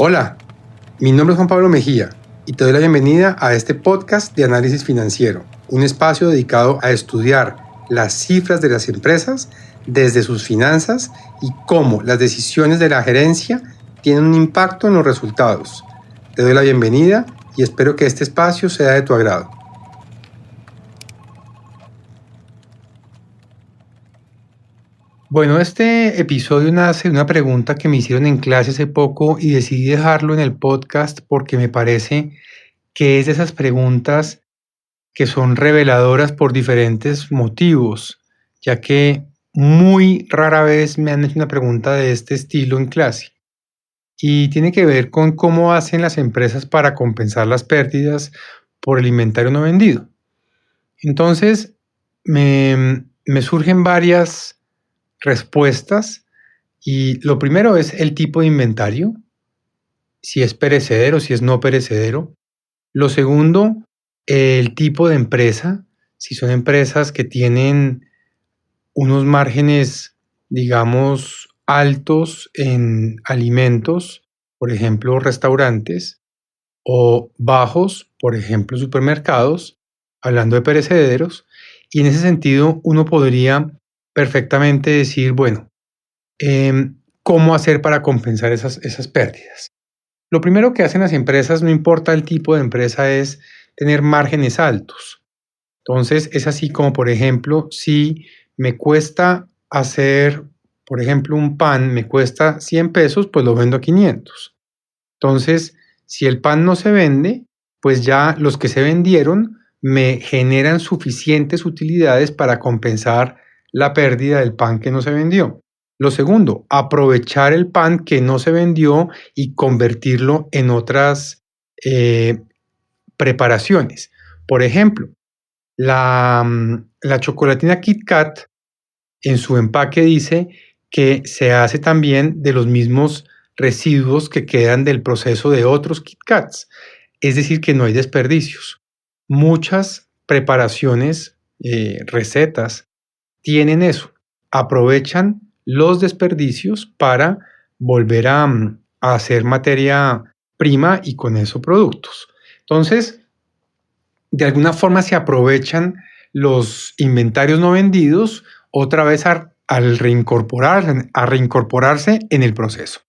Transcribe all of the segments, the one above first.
Hola, mi nombre es Juan Pablo Mejía y te doy la bienvenida a este podcast de análisis financiero, un espacio dedicado a estudiar las cifras de las empresas desde sus finanzas y cómo las decisiones de la gerencia tienen un impacto en los resultados. Te doy la bienvenida y espero que este espacio sea de tu agrado. Bueno, este episodio nace de una pregunta que me hicieron en clase hace poco y decidí dejarlo en el podcast porque me parece que es de esas preguntas que son reveladoras por diferentes motivos, ya que muy rara vez me han hecho una pregunta de este estilo en clase. Y tiene que ver con cómo hacen las empresas para compensar las pérdidas por el inventario no vendido. Entonces, me surgen varias respuestas y lo primero es el tipo de inventario, si es perecedero, si es no perecedero. Lo segundo, el tipo de empresa, si son empresas que tienen unos márgenes, digamos, altos en alimentos, por ejemplo, restaurantes, o bajos, por ejemplo, supermercados, hablando de perecederos, y en ese sentido uno podría perfectamente decir, bueno, ¿cómo hacer para compensar esas pérdidas? Lo primero que hacen las empresas, no importa el tipo de empresa, es tener márgenes altos. Entonces, es así como, por ejemplo, si me cuesta hacer, por ejemplo, un pan, me cuesta 100 pesos, pues lo vendo a 500. Entonces, si el pan no se vende, pues ya los que se vendieron me generan suficientes utilidades para compensar la pérdida del pan que no se vendió. Lo segundo, aprovechar el pan que no se vendió y convertirlo en otras eh, preparaciones. Por ejemplo, la chocolatina Kit Kat en su empaque dice que se hace también de los mismos residuos que quedan del proceso de otros Kit Kats, es decir, que no hay desperdicios. Muchas preparaciones, recetas, tienen eso, aprovechan los desperdicios para volver a hacer materia prima y con eso productos. Entonces, de alguna forma se aprovechan los inventarios no vendidos otra vez al reincorporarse en el proceso.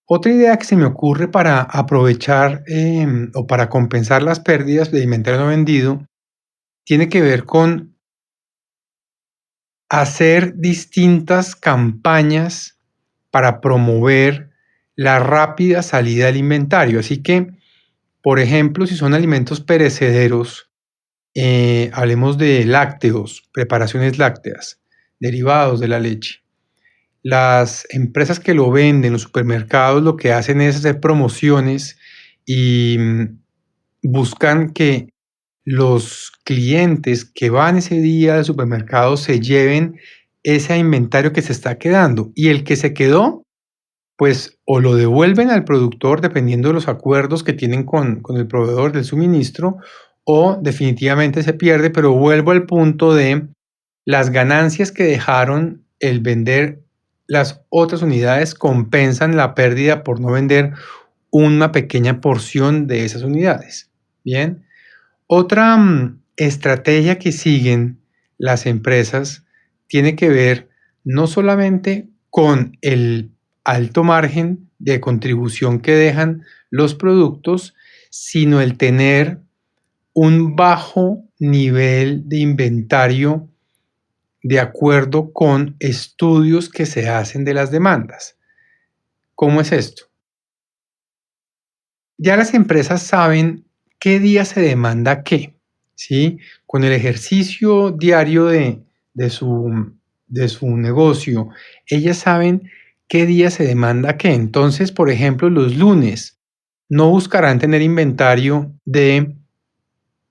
Otra idea que se me ocurre para aprovechar o para compensar las pérdidas de inventario no vendido tiene que ver con hacer distintas campañas para promover la rápida salida del inventario. Así que, por ejemplo, si son alimentos perecederos, hablemos de lácteos, preparaciones lácteas, derivados de la leche. Las empresas que lo venden, los supermercados, lo que hacen es hacer promociones y buscan que los clientes que van ese día al supermercado se lleven ese inventario que se está quedando y el que se quedó, pues o lo devuelven al productor dependiendo de los acuerdos que tienen con el proveedor del suministro o definitivamente se pierde, pero vuelvo al punto de las ganancias que dejaron el vender las otras unidades compensan la pérdida por no vender una pequeña porción de esas unidades. Bien. Otra estrategia que siguen las empresas tiene que ver no solamente con el alto margen de contribución que dejan los productos, sino el tener un bajo nivel de inventario de acuerdo con estudios que se hacen de las demandas. ¿Cómo es esto? Ya las empresas saben qué día se demanda qué, ¿sí? Con el ejercicio diario de su negocio, ellas saben qué día se demanda qué. Entonces, por ejemplo, los lunes no buscarán tener inventario de,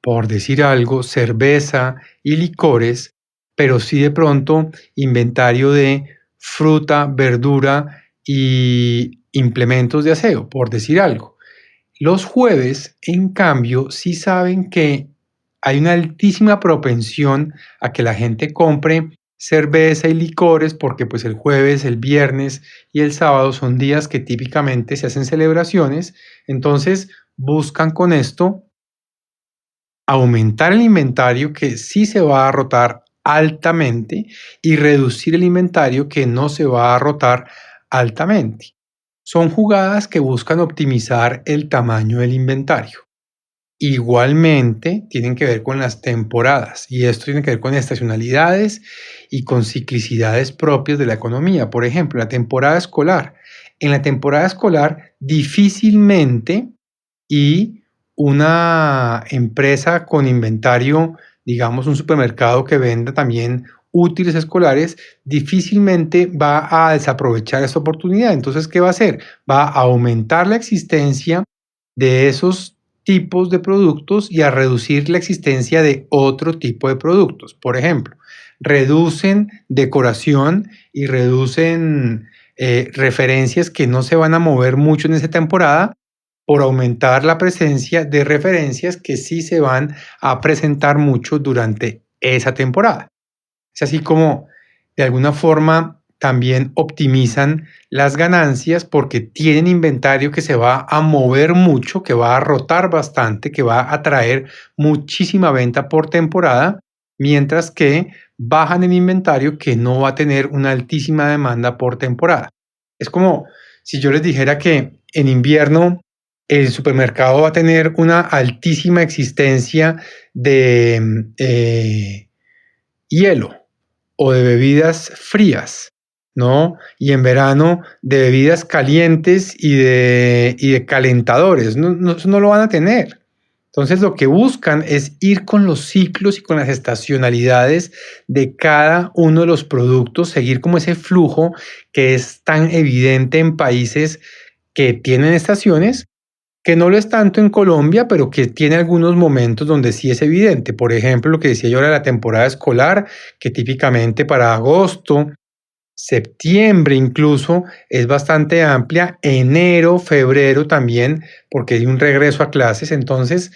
por decir algo, cerveza y licores, pero sí de pronto inventario de fruta, verdura y implementos de aseo, por decir algo. Los jueves, en cambio, sí saben que hay una altísima propensión a que la gente compre cerveza y licores, porque pues el jueves, el viernes y el sábado son días que típicamente se hacen celebraciones. Entonces buscan con esto aumentar el inventario que sí se va a rotar altamente y reducir el inventario que no se va a rotar altamente. Son jugadas que buscan optimizar el tamaño del inventario. Igualmente tienen que ver con las temporadas y esto tiene que ver con estacionalidades y con ciclicidades propias de la economía. Por ejemplo, la temporada escolar. En la temporada escolar difícilmente y una empresa con inventario, digamos un supermercado que venda también útiles escolares, difícilmente va a desaprovechar esta oportunidad. Entonces, ¿qué va a hacer? Va a aumentar la existencia de esos tipos de productos y a reducir la existencia de otro tipo de productos. Por ejemplo, reducen decoración y reducen referencias que no se van a mover mucho en esa temporada por aumentar la presencia de referencias que sí se van a presentar mucho durante esa temporada. Es así como de alguna forma también optimizan las ganancias porque tienen inventario que se va a mover mucho, que va a rotar bastante, que va a traer muchísima venta por temporada, mientras que bajan el inventario que no va a tener una altísima demanda por temporada. Es como si yo les dijera que en invierno el supermercado va a tener una altísima existencia de hielo o de bebidas frías, ¿no? Y en verano de bebidas calientes y de calentadores. Eso no lo van a tener. Entonces lo que buscan es ir con los ciclos y con las estacionalidades de cada uno de los productos, seguir como ese flujo que es tan evidente en países que tienen estaciones, que no lo es tanto en Colombia, pero que tiene algunos momentos donde sí es evidente. Por ejemplo, lo que decía yo era la temporada escolar, que típicamente para agosto, septiembre incluso es bastante amplia, enero, febrero también, porque hay un regreso a clases. Entonces,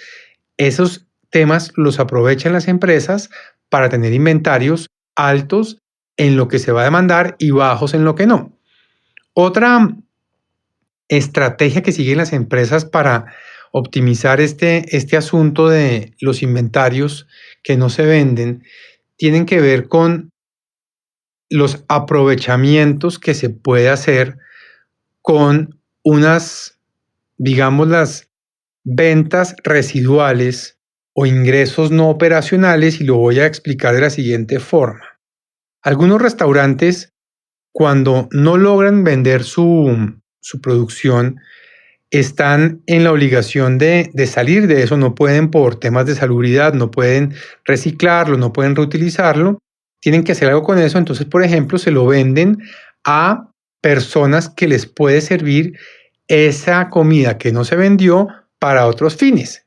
esos temas los aprovechan las empresas para tener inventarios altos en lo que se va a demandar y bajos en lo que no. Otra estrategia que siguen las empresas para optimizar este asunto de los inventarios que no se venden tienen que ver con los aprovechamientos que se puede hacer con unas, digamos, las ventas residuales o ingresos no operacionales, y lo voy a explicar de la siguiente forma. Algunos restaurantes, cuando no logran vender su producción, están en la obligación de salir de eso, no pueden por temas de salubridad, no pueden reciclarlo, no pueden reutilizarlo, tienen que hacer algo con eso. Entonces, por ejemplo, se lo venden a personas que les puede servir esa comida que no se vendió para otros fines.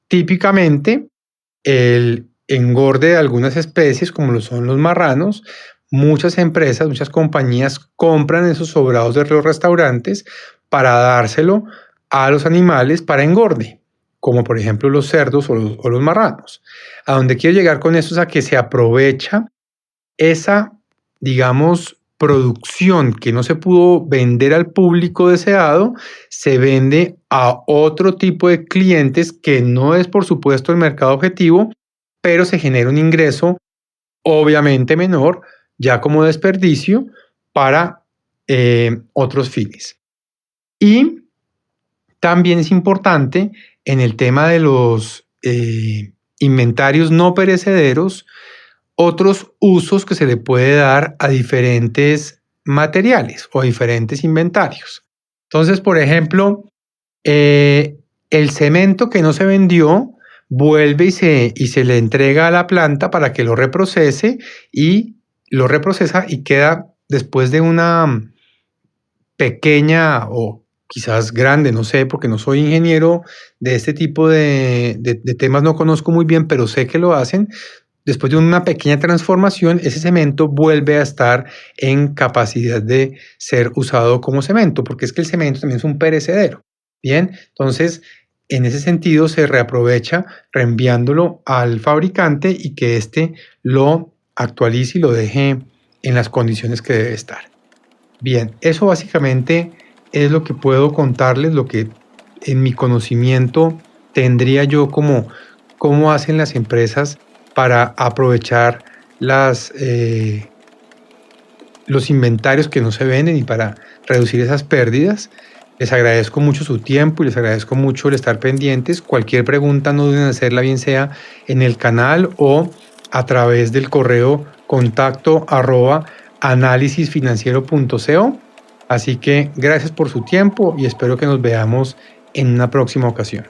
Típicamente, el engorde de algunas especies, como lo son los marranos, muchas empresas, muchas compañías compran esos sobrados de los restaurantes para dárselo a los animales para engorde, como por ejemplo los cerdos o los marranos. A donde quiero llegar con esto es a que se aprovecha esa, digamos, producción que no se pudo vender al público deseado, se vende a otro tipo de clientes que no es, por supuesto, el mercado objetivo, pero se genera un ingreso obviamente menor, ya como desperdicio, para otros fines. Y también es importante en el tema de los inventarios no perecederos, otros usos que se le puede dar a diferentes materiales o diferentes inventarios. Entonces, por ejemplo, el cemento que no se vendió vuelve y se le entrega a la planta para que lo reprocese y lo reprocesa y queda después de una pequeña o quizás grande, no sé, porque no soy ingeniero de este tipo de temas, no conozco muy bien, pero sé que lo hacen. Después de una pequeña transformación, ese cemento vuelve a estar en capacidad de ser usado como cemento, porque es que el cemento también es un perecedero. Bien, entonces en ese sentido se reaprovecha reenviándolo al fabricante y que éste lo actualice y lo deje en las condiciones que debe estar. Bien, eso básicamente es lo que puedo contarles, lo que en mi conocimiento tendría yo como cómo hacen las empresas para aprovechar los inventarios que no se venden y para reducir esas pérdidas. Les agradezco mucho su tiempo y les agradezco mucho el estar pendientes. Cualquier pregunta no deben hacerla, bien sea en el canal o a través del correo contacto@analisisfinanciero.co. Así que gracias por su tiempo y espero que nos veamos en una próxima ocasión.